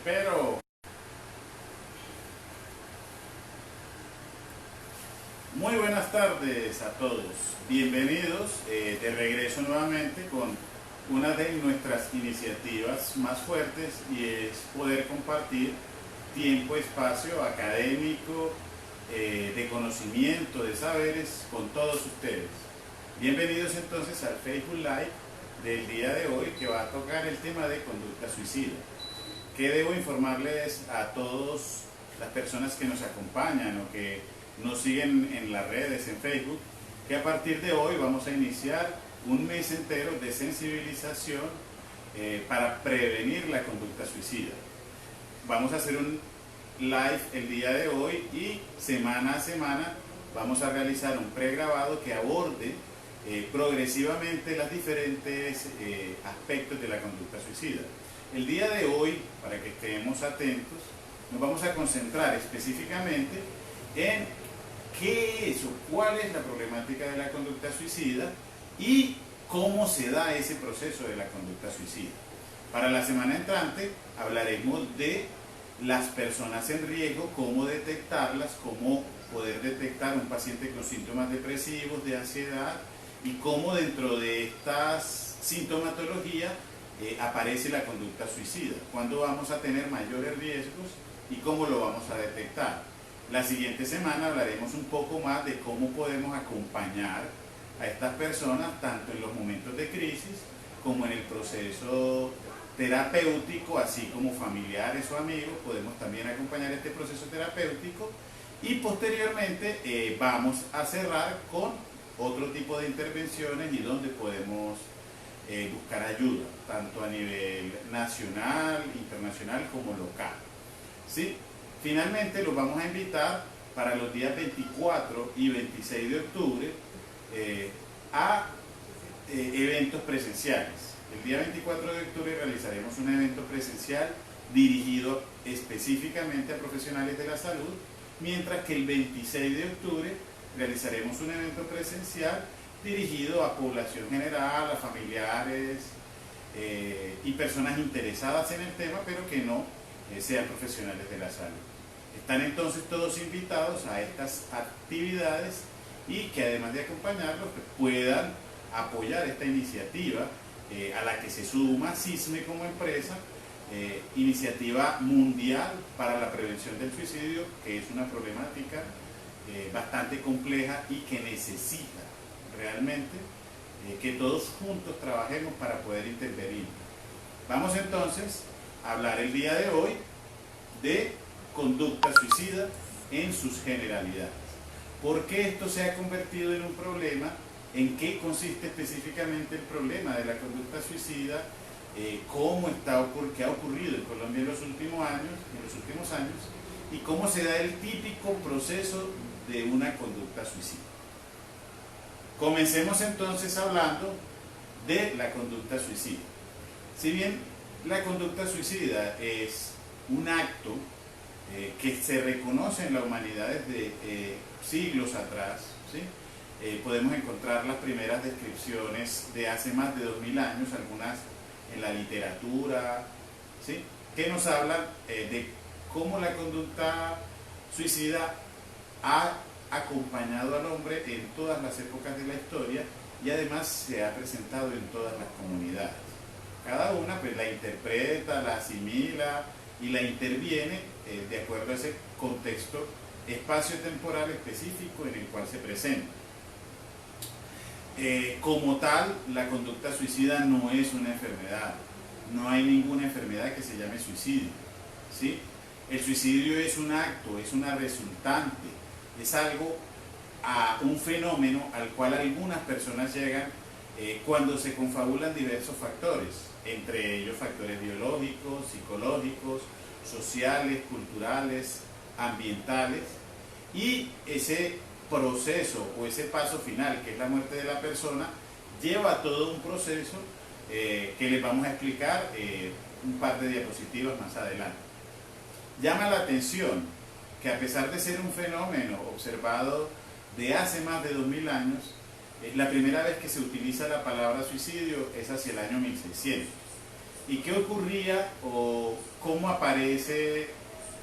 Pero muy buenas tardes a todos, bienvenidos de regreso nuevamente con una de nuestras iniciativas más fuertes, y es poder compartir tiempo, espacio académico, de conocimiento, de saberes con todos ustedes. Bienvenidos entonces al Facebook Live del día de hoy, que va a tocar el tema de conducta suicida. ¿Qué debo informarles a todas las personas que nos acompañan o que nos siguen en las redes, en Facebook? Que a partir de hoy vamos a iniciar un mes entero de sensibilización para prevenir la conducta suicida. Vamos a hacer un live el día de hoy y semana a semana vamos a realizar un pregrabado que aborde progresivamente los diferentes aspectos de la conducta suicida. El día de hoy, para que estemos atentos, nos vamos a concentrar específicamente en qué es o cuál es la problemática de la conducta suicida y cómo se da ese proceso de la conducta suicida. Para la semana entrante hablaremos de las personas en riesgo, cómo detectarlas, cómo poder detectar un paciente con síntomas depresivos, de ansiedad, y cómo dentro de estas sintomatologías aparece la conducta suicida, cuándo vamos a tener mayores riesgos y cómo lo vamos a detectar. La siguiente semana hablaremos un poco más de cómo podemos acompañar a estas personas tanto en los momentos de crisis como en el proceso terapéutico, así como familiares o amigos. Podemos también acompañar este proceso terapéutico, y posteriormente vamos a cerrar con otro tipo de intervenciones y donde podemos buscar ayuda, tanto a nivel nacional, internacional como local. ¿Sí? Finalmente los vamos a invitar para los días 24 y 26 de octubre a eventos presenciales. El día 24 de octubre realizaremos un evento presencial dirigido específicamente a profesionales de la salud, mientras que el 26 de octubre realizaremos un evento presencial dirigido a población general, a familiares y personas interesadas en el tema, pero que no sean profesionales de la salud. Están entonces todos invitados a estas actividades, y que además de acompañarlos, pues puedan apoyar esta iniciativa a la que se suma CISME como empresa, iniciativa mundial para la prevención del suicidio, que es una problemática bastante compleja y que necesita realmente que todos juntos trabajemos para poder intervenir. Vamos entonces a hablar el día de hoy de conducta suicida en sus generalidades. ¿Por qué esto se ha convertido en un problema? ¿En qué consiste específicamente el problema de la conducta suicida? ¿Qué ha ocurrido en Colombia en los últimos años? ¿Y cómo se da el típico proceso de una conducta suicida? Comencemos entonces hablando de la conducta suicida. Si bien la conducta suicida es un acto que se reconoce en la humanidad desde siglos atrás, ¿sí? Podemos encontrar las primeras descripciones de hace más de 2000 años, algunas en la literatura, ¿sí? Que nos hablan de cómo la conducta suicida ha acompañado al hombre en todas las épocas de la historia, y además se ha presentado en todas las comunidades. Cada una pues la interpreta, la asimila y la interviene de acuerdo a ese contexto espacio-temporal específico en el cual se presenta. Como tal, la conducta suicida no es una enfermedad. No hay ninguna enfermedad que se llame suicidio, ¿sí? El suicidio es un acto, es una resultante, es un fenómeno al cual algunas personas llegan cuando se confabulan diversos factores, entre ellos factores biológicos, psicológicos, sociales, culturales, ambientales, y ese proceso o ese paso final, que es la muerte de la persona, lleva todo un proceso que les vamos a explicar un par de diapositivas más adelante. Llama la atención que, a pesar de ser un fenómeno observado de hace más de 2000 años, la primera vez que se utiliza la palabra suicidio es hacia el año 1600. ¿Y qué ocurría o cómo aparece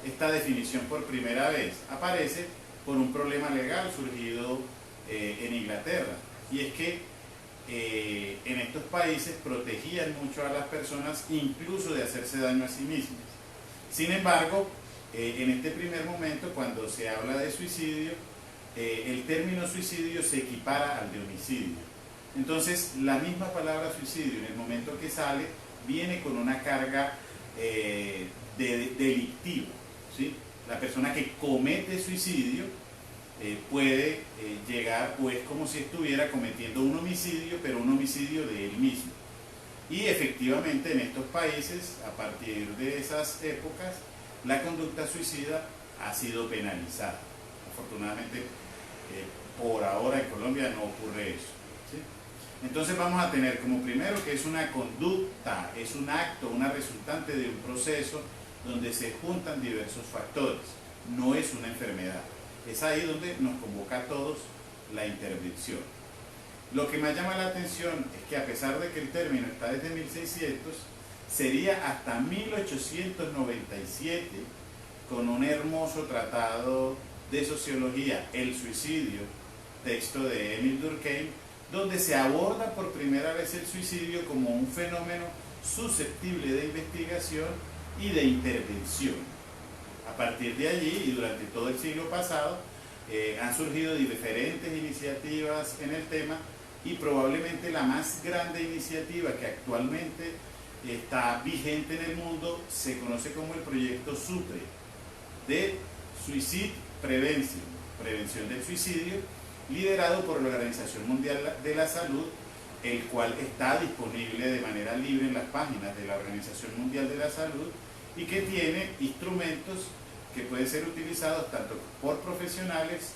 esta definición por primera vez? Aparece por un problema legal surgido en Inglaterra, y es que en estos países protegían mucho a las personas incluso de hacerse daño a sí mismas. Sin embargo, en este primer momento, cuando se habla de suicidio, el término suicidio se equipara al de homicidio. Entonces, la misma palabra suicidio, en el momento que sale, viene con una carga delictiva, ¿sí? La persona que comete suicidio puede llegar, o es como si estuviera cometiendo un homicidio, pero un homicidio de él mismo. Y efectivamente en estos países, a partir de esas épocas, la conducta suicida ha sido penalizada. Afortunadamente, por ahora en Colombia no ocurre eso, ¿sí? Entonces vamos a tener como primero que es una conducta, es un acto, una resultante de un proceso donde se juntan diversos factores, no es una enfermedad. Es ahí donde nos convoca a todos la intervención. Lo que más llama la atención es que a pesar de que el término está desde 1600, sería hasta 1897, con un hermoso tratado de sociología, El suicidio, texto de Émile Durkheim, donde se aborda por primera vez el suicidio como un fenómeno susceptible de investigación y de intervención. A partir de allí y durante todo el siglo pasado han surgido diferentes iniciativas en el tema, y probablemente la más grande iniciativa que actualmente está vigente en el mundo se conoce como el proyecto SUPRE, de Suicide Prevention, prevención del suicidio, liderado por la Organización Mundial de la Salud, el cual está disponible de manera libre en las páginas de la Organización Mundial de la Salud, y que tiene instrumentos que pueden ser utilizados tanto por profesionales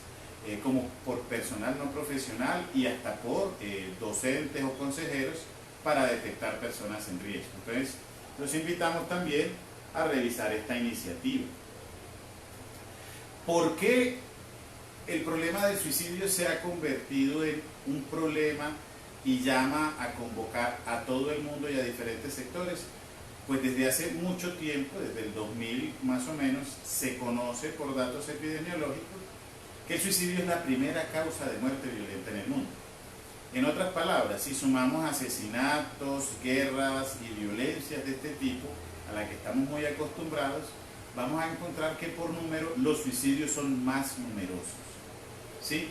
como por personal no profesional y hasta por docentes o consejeros para detectar personas en riesgo. Entonces, los invitamos también a revisar esta iniciativa. ¿Por qué el problema del suicidio se ha convertido en un problema y llama a convocar a todo el mundo y a diferentes sectores? Pues desde hace mucho tiempo, desde el 2000 más o menos, se conoce por datos epidemiológicos que el suicidio es la primera causa de muerte violenta en el mundo. En otras palabras, si sumamos asesinatos, guerras y violencias de este tipo, a la que estamos muy acostumbrados, vamos a encontrar que por número los suicidios son más numerosos, ¿sí?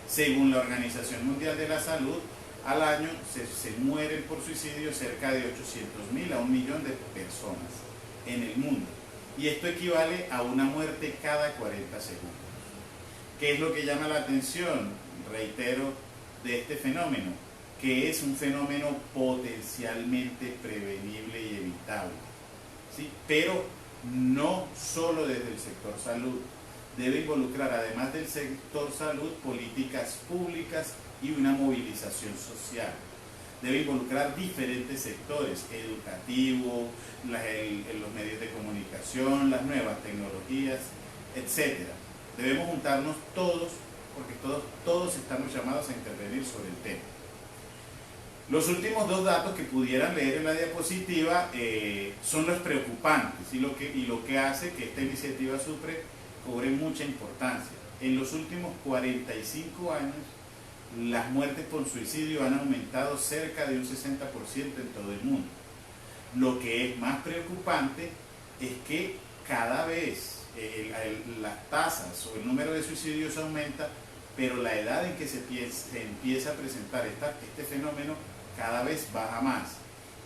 Según la Organización Mundial de la Salud, al año se mueren por suicidio cerca de 800.000 a 1 millón de personas en el mundo. Y esto equivale a una muerte cada 40 segundos. ¿Qué es lo que llama la atención? Reitero, de este fenómeno, que es un fenómeno potencialmente prevenible y evitable, ¿sí? Pero no solo desde el sector salud. Debe involucrar, además del sector salud, políticas públicas y una movilización social. Debe involucrar diferentes sectores, educativo, los medios de comunicación, las nuevas tecnologías, etc. Debemos juntarnos todos, porque todos estamos llamados a intervenir sobre el tema. Los últimos dos datos que pudieran leer en la diapositiva son los preocupantes y lo que hace que esta iniciativa SUPRE cobre mucha importancia. En los últimos 45 años, las muertes por suicidio han aumentado cerca de un 60% en todo el mundo. Lo que es más preocupante es que cada vez las tasas o el número de suicidios aumenta, pero la edad en que se empieza a presentar este fenómeno cada vez baja más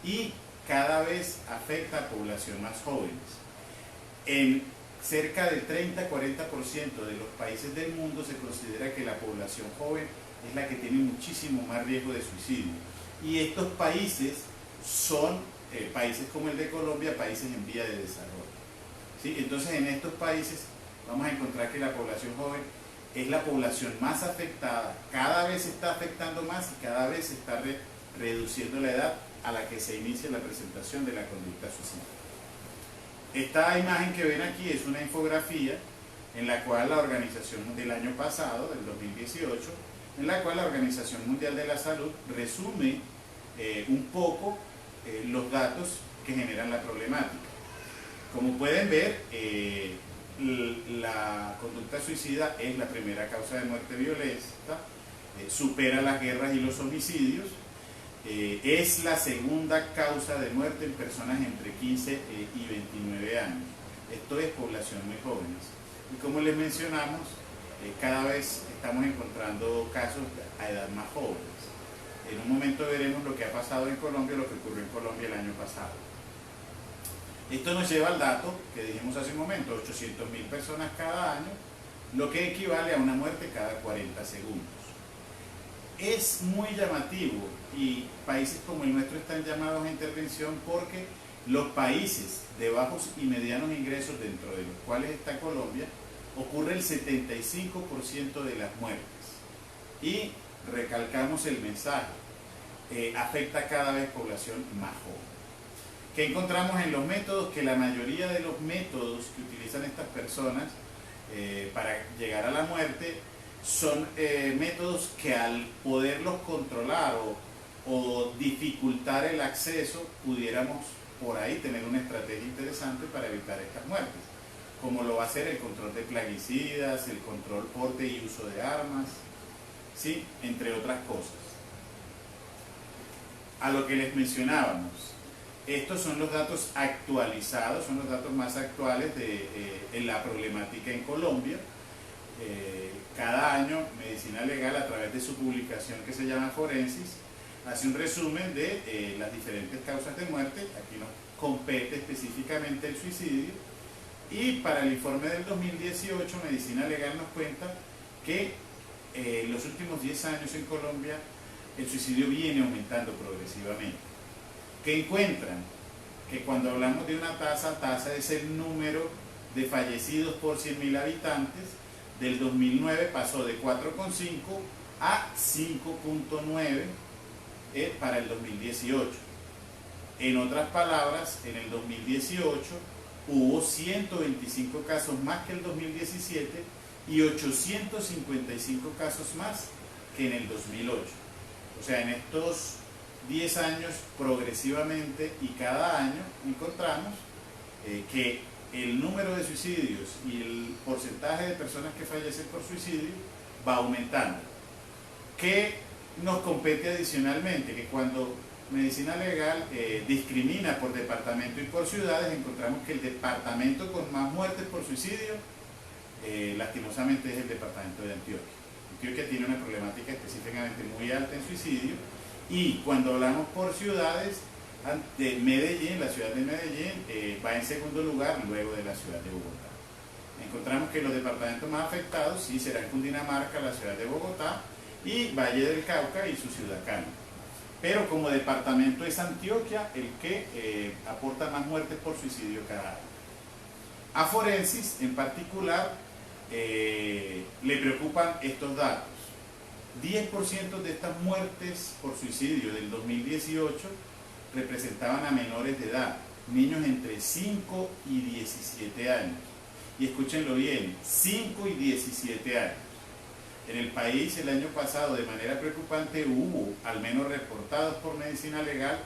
y cada vez afecta a población más jóvenes. En cerca del 30-40% de los países del mundo se considera que la población joven es la que tiene muchísimo más riesgo de suicidio. Y estos países son países como el de Colombia, países en vía de desarrollo, ¿sí? Entonces en estos países vamos a encontrar que la población joven es la población más afectada, cada vez se está afectando más y cada vez se está reduciendo la edad a la que se inicia la presentación de la conducta suicida. Esta imagen que ven aquí es una infografía en la cual la organización del año pasado, del 2018, en la cual la Organización Mundial de la Salud resume un poco los datos que generan la problemática. Como pueden ver, la conducta suicida es la primera causa de muerte violenta, supera las guerras y los homicidios, es la segunda causa de muerte en personas entre 15 y 29 años. Esto es población muy jóvenes. Y como les mencionamos, cada vez estamos encontrando casos a edad más jóvenes. En un momento veremos lo que ha pasado en Colombia, lo que ocurrió en Colombia el año pasado. Esto nos lleva al dato que dijimos hace un momento, 800.000 personas cada año, lo que equivale a una muerte cada 40 segundos. Es muy llamativo y países como el nuestro están llamados a intervención porque los países de bajos y medianos ingresos, dentro de los cuales está Colombia, ocurre el 75% de las muertes. Y recalcamos el mensaje, afecta cada vez población más joven. ¿Qué encontramos en los métodos? Que la mayoría de los métodos que utilizan estas personas para llegar a la muerte son métodos que al poderlos controlar o dificultar el acceso, pudiéramos por ahí tener una estrategia interesante para evitar estas muertes, como lo va a ser el control de plaguicidas, el control, porte y uso de armas, ¿sí? Entre otras cosas. A lo que les mencionábamos, estos son los datos actualizados, son los datos más actuales en la problemática en Colombia. Cada año Medicina Legal, a través de su publicación que se llama Forensis, hace un resumen de las diferentes causas de muerte. Aquí nos compete específicamente el suicidio, y para el informe del 2018 Medicina Legal nos cuenta que los últimos 10 años en Colombia el suicidio viene aumentando progresivamente. ¿Qué encuentran? Que cuando hablamos de una tasa es el número de fallecidos por 100.000 habitantes. Del 2009 pasó de 4,5 a 5,9 para el 2018. En otras palabras, en el 2018 hubo 125 casos más que el 2017 y 855 casos más que en el 2008. O sea, en estos 10 años progresivamente y cada año encontramos que el número de suicidios y el porcentaje de personas que fallecen por suicidio va aumentando. ¿Qué nos compete adicionalmente? Que cuando Medicina Legal discrimina por departamento y por ciudades, encontramos que el departamento con más muertes por suicidio lastimosamente es el departamento de Antioquia. Antioquia tiene una problemática específicamente muy alta en suicidio, y cuando hablamos por ciudades, Medellín, la ciudad de Medellín, va en segundo lugar luego de la ciudad de Bogotá. Encontramos que los departamentos más afectados sí serán Cundinamarca, la ciudad de Bogotá, y Valle del Cauca y su ciudad Cali. Pero como departamento es Antioquia el que aporta más muertes por suicidio cada año. A Forensis en particular le preocupan estos datos. 10% de estas muertes por suicidio del 2018 representaban a menores de edad, niños entre 5 y 17 años. Y escúchenlo bien, 5 y 17 años. En el país el año pasado, de manera preocupante, hubo, al menos reportados por Medicina Legal,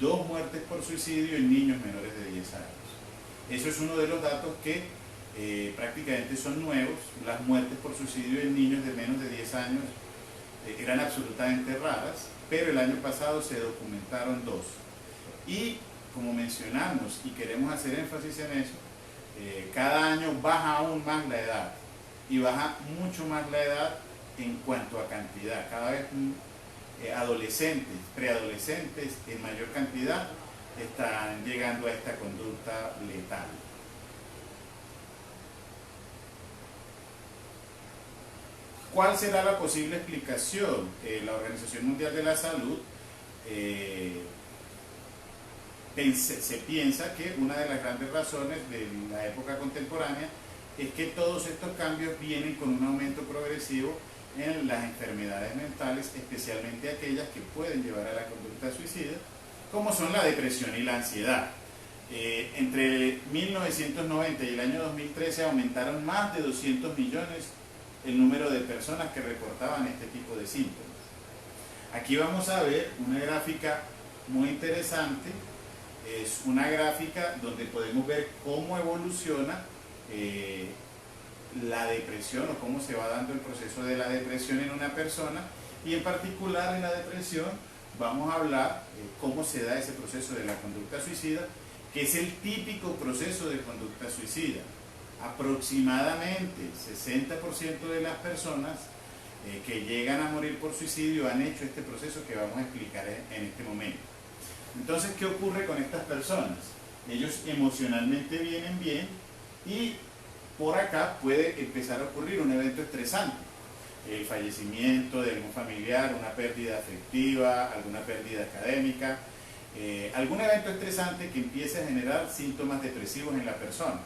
2 muertes por suicidio en niños menores de 10 años. Eso es uno de los datos que prácticamente son nuevos. Las muertes por suicidio en niños de menos de 10 años eran absolutamente raras, pero el año pasado se documentaron 2. Y como mencionamos y queremos hacer énfasis en eso, cada año baja aún más la edad, y baja mucho más la edad en cuanto a cantidad. Cada vez adolescentes, preadolescentes en mayor cantidad están llegando a esta conducta letal. ¿Cuál será la posible explicación? La Organización Mundial de la Salud se piensa que una de las grandes razones de la época contemporánea es que todos estos cambios vienen con un aumento progresivo en las enfermedades mentales, especialmente aquellas que pueden llevar a la conducta suicida, como son la depresión y la ansiedad. Entre 1990 y el año 2013 aumentaron más de 200 millones el número de personas que reportaban este tipo de síntomas. Aquí vamos a ver una gráfica muy interesante es una gráfica donde podemos ver cómo evoluciona la depresión o cómo se va dando el proceso de la depresión en una persona, y en particular en la depresión vamos a hablar cómo se da ese proceso de la conducta suicida, que es el típico proceso de conducta suicida. Aproximadamente 60% de las personas que llegan a morir por suicidio han hecho este proceso que vamos a explicar en este momento. Entonces, ¿qué ocurre con estas personas? Ellos emocionalmente vienen bien y por acá puede empezar a ocurrir un evento estresante. El fallecimiento de algún familiar, una pérdida afectiva, alguna pérdida académica, algún evento estresante que empiece a generar síntomas depresivos en la persona.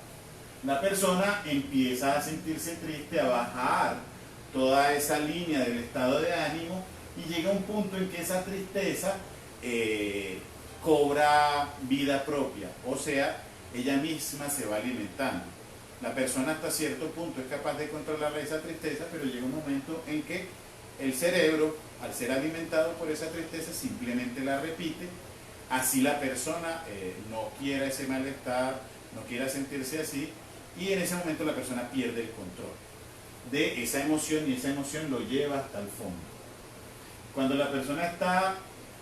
La persona empieza a sentirse triste, a bajar toda esa línea del estado de ánimo, y llega un punto en que esa tristeza cobra vida propia, o sea, ella misma se va alimentando. La persona hasta cierto punto es capaz de controlar esa tristeza, pero llega un momento en que el cerebro, al ser alimentado por esa tristeza, simplemente la repite, así la persona no quiera ese malestar, no quiera sentirse así, y en ese momento la persona pierde el control de esa emoción, y esa emoción lo lleva hasta el fondo. Cuando la persona está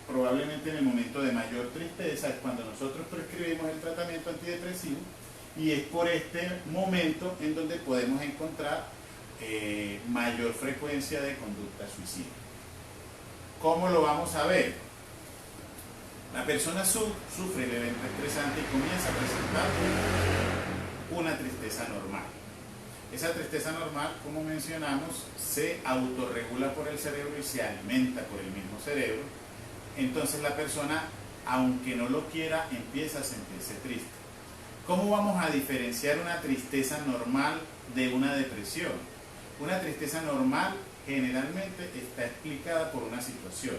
probablemente en el momento de mayor tristeza es cuando nosotros prescribimos el tratamiento antidepresivo, y es por este momento en donde podemos encontrar mayor frecuencia de conducta suicida. ¿Cómo lo vamos a ver? La persona sufre el evento estresante y comienza a presentar una tristeza normal. Esa tristeza normal, como mencionamos, se autorregula por el cerebro y se alimenta por el mismo cerebro. Entonces la persona, aunque no lo quiera, empieza a sentirse triste. ¿Cómo vamos a diferenciar una tristeza normal de una depresión? Una tristeza normal generalmente está explicada por una situación.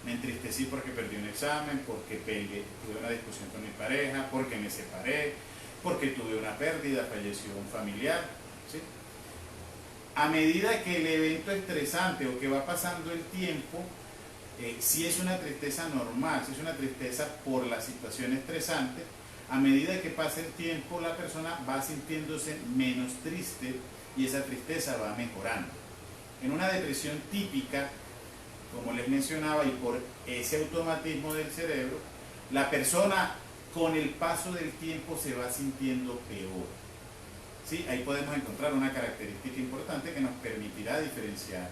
Me entristecí porque perdí un examen, porque tuve una discusión con mi pareja, porque me separé, porque tuve una pérdida, falleció un familiar, ¿sí? A medida que el evento estresante o que va pasando el tiempo, si es una tristeza normal, si es una tristeza por la situación estresante, a medida que pasa el tiempo la persona va sintiéndose menos triste y esa tristeza va mejorando. En una depresión típica, como les mencionaba, y por ese automatismo del cerebro, la persona con el paso del tiempo se va sintiendo peor. ¿Sí? Ahí podemos encontrar una característica importante que nos permitirá diferenciar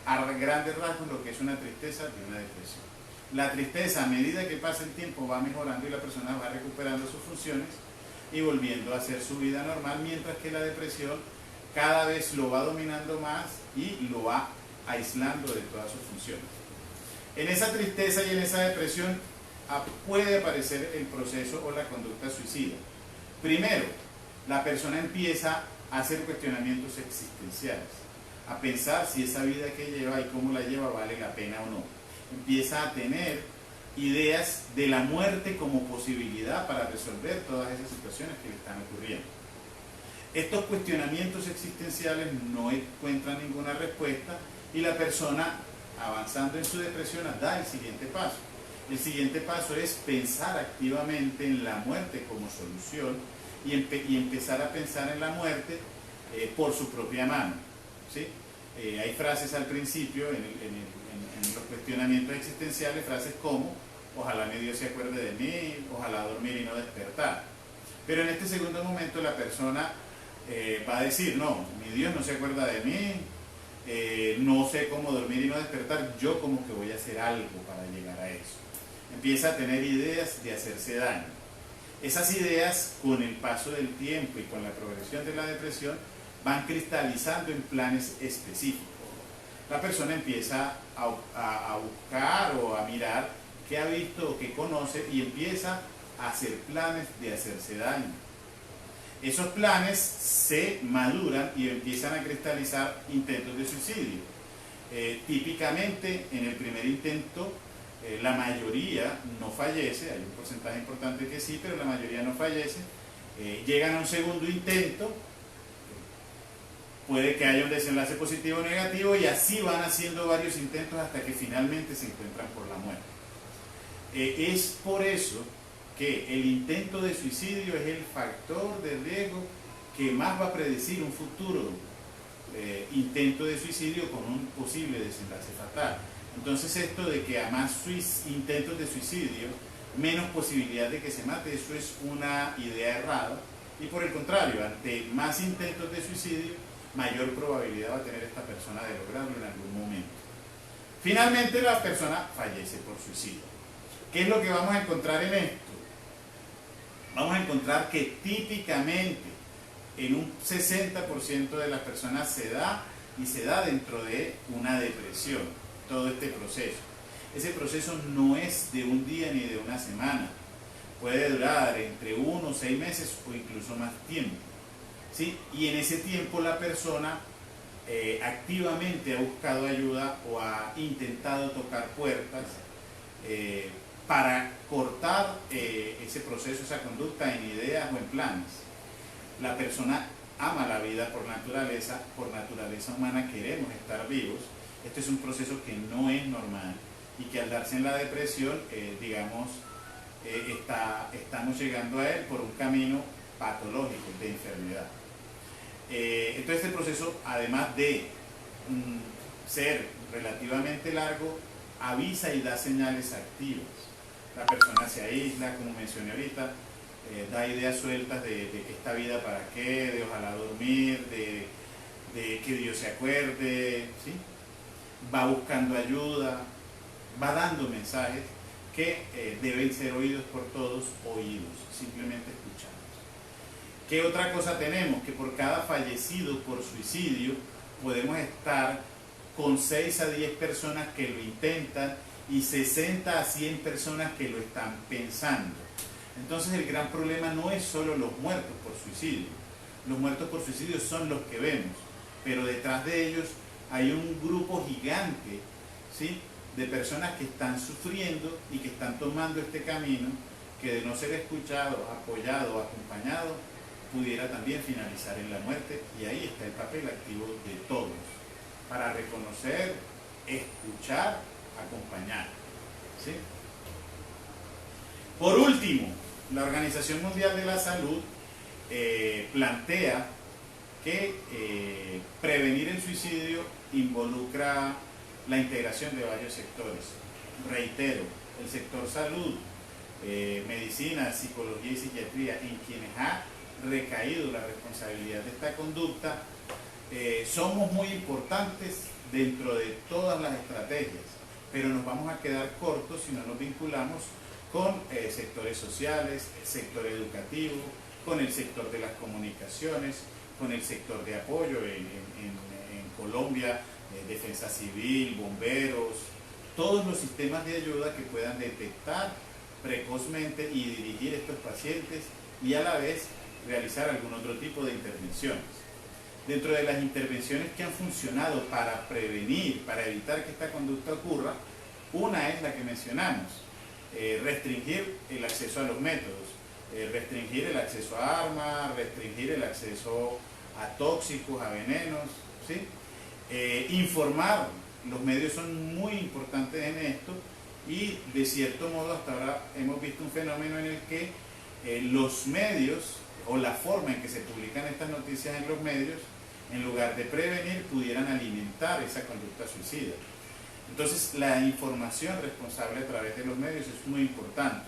a grandes rasgos lo que es una tristeza de una depresión. La tristeza, a medida que pasa el tiempo, va mejorando y la persona va recuperando sus funciones y volviendo a hacer su vida normal, mientras que la depresión cada vez lo va dominando más y lo va aislando de todas sus funciones. En esa tristeza y en esa depresión puede aparecer el proceso o la conducta suicida. Primero, la persona empieza a hacer cuestionamientos existenciales, a pensar si esa vida que lleva y cómo la lleva vale la pena o no. Empieza a tener ideas de la muerte como posibilidad para resolver todas esas situaciones que le están ocurriendo. Estos cuestionamientos existenciales no encuentran ninguna respuesta y la persona, avanzando en su depresión, da el siguiente paso. El siguiente paso es pensar activamente en la muerte como solución y empezar a pensar en la muerte por su propia mano, ¿sí? Hay frases al principio en los cuestionamientos existenciales, frases como ojalá mi Dios se acuerde de mí, ojalá dormir y no despertar. Pero en este segundo momento la persona va a decir, no, mi Dios no se acuerda de mí, no sé cómo dormir y no despertar, yo como que voy a hacer algo para llegar a eso. Empieza a tener ideas de hacerse daño. Esas ideas, con el paso del tiempo y con la progresión de la depresión, van cristalizando en planes específicos. La persona empieza a buscar o a mirar qué ha visto o qué conoce y empieza a hacer planes de hacerse daño. Esos planes se maduran y empiezan a cristalizar intentos de suicidio. Típicamente en el primer intento la mayoría no fallece, hay un porcentaje importante que sí, pero la mayoría no fallece. Llegan a un segundo intento, puede que haya un desenlace positivo o negativo y así van haciendo varios intentos hasta que finalmente se encuentran por la muerte. Es por eso que el intento de suicidio es el factor de riesgo que más va a predecir un futuro intento de suicidio con un posible desenlace fatal. Entonces esto de que a más intentos de suicidio, menos posibilidad de que se mate, eso es una idea errada, y por el contrario, ante más intentos de suicidio, mayor probabilidad va a tener esta persona de lograrlo en algún momento. Finalmente la persona fallece por suicidio. ¿Qué es lo que vamos a encontrar en esto? Vamos a encontrar que típicamente en un 60% de las personas se da dentro de una depresión, todo este proceso. Ese proceso no es de un día ni de una semana, puede durar entre 1 o 6 meses o incluso más tiempo, ¿sí? Y en ese tiempo la persona activamente ha buscado ayuda o ha intentado tocar puertas para cortar ese proceso, esa conducta en ideas o en planes. La persona ama la vida por naturaleza humana queremos estar vivos. Este es un proceso que no es normal y que al darse en la depresión, estamos llegando a él por un camino patológico de enfermedad. Entonces este proceso, además de ser relativamente largo, avisa y da señales activas. La persona se aísla, como mencioné ahorita, da ideas sueltas de que esta vida para qué, de ojalá dormir, de que Dios se acuerde, ¿sí? Va buscando ayuda, va dando mensajes que deben ser oídos por todos, simplemente escuchados. ¿Qué otra cosa tenemos? Que por cada fallecido por suicidio podemos estar con 6 a 10 personas que lo intentan y 60 a 100 personas que lo están pensando. Entonces el gran problema no es solo los muertos por suicidio. Los muertos por suicidio son los que vemos, pero detrás de ellos hay un grupo gigante, ¿sí?, de personas que están sufriendo y que están tomando este camino que, de no ser escuchado, apoyado, acompañado, pudiera también finalizar en la muerte. Y ahí está el papel activo de todos, para reconocer, escuchar, acompañar, ¿sí? Por último, la Organización Mundial de la Salud plantea que prevenir el suicidio involucra la integración de varios sectores. Reitero, el sector salud, medicina, psicología y psiquiatría, en quienes ha recaído la responsabilidad de esta conducta, somos muy importantes dentro de todas las estrategias, pero nos vamos a quedar cortos si no nos vinculamos con sectores sociales, el sector educativo, con el sector de las comunicaciones, con el sector de apoyo en Colombia, defensa civil, bomberos, todos los sistemas de ayuda que puedan detectar precozmente y dirigir estos pacientes y a la vez realizar algún otro tipo de intervenciones. Dentro de las intervenciones que han funcionado para prevenir, para evitar que esta conducta ocurra, una es la que mencionamos: restringir el acceso a los métodos, restringir el acceso a armas, restringir el acceso a tóxicos, a venenos, ¿sí? Informar. Los medios son muy importantes en esto y, de cierto modo, hasta ahora hemos visto un fenómeno en el que los medios, o la forma en que se publican estas noticias en los medios, en lugar de prevenir, pudieran alimentar esa conducta suicida. Entonces, la información responsable a través de los medios es muy importante.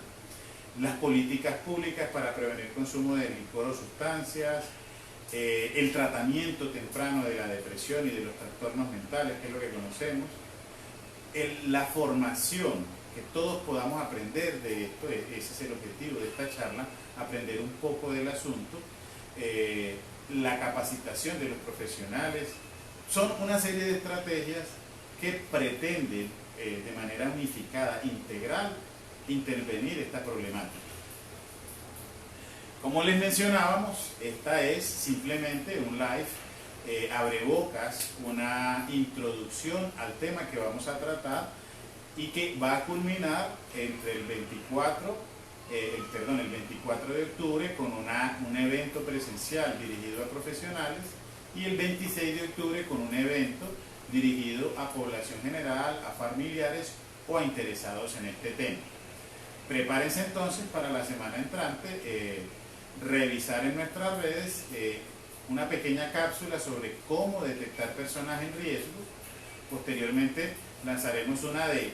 Las políticas públicas para prevenir el consumo de licor o sustancias, el tratamiento temprano de la depresión y de los trastornos mentales, que es lo que conocemos, la formación, que todos podamos aprender de esto, ese es el objetivo de esta charla, aprender un poco del asunto, la capacitación de los profesionales, son una serie de estrategias que pretenden de manera unificada, integral, intervenir esta problemática. Como les mencionábamos, esta es simplemente un live, abrebocas, una introducción al tema que vamos a tratar y que va a culminar entre el 24 de octubre con un evento presencial dirigido a profesionales y el 26 de octubre con un evento dirigido a población general, a familiares o a interesados en este tema. Prepárense entonces para la semana entrante, revisar en nuestras redes una pequeña cápsula sobre cómo detectar personas en riesgo. Posteriormente lanzaremos una de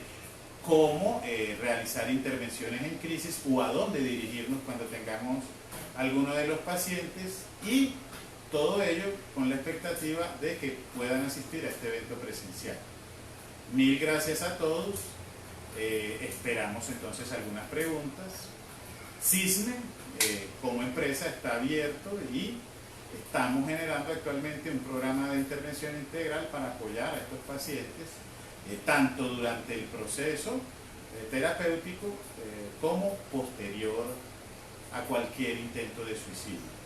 cómo realizar intervenciones en crisis o a dónde dirigirnos cuando tengamos alguno de los pacientes, y todo ello con la expectativa de que puedan asistir a este evento presencial. Mil gracias a todos. Esperamos entonces algunas preguntas. CISNE como empresa está abierto y estamos generando actualmente un programa de intervención integral para apoyar a estos pacientes tanto durante el proceso terapéutico como posterior a cualquier intento de suicidio.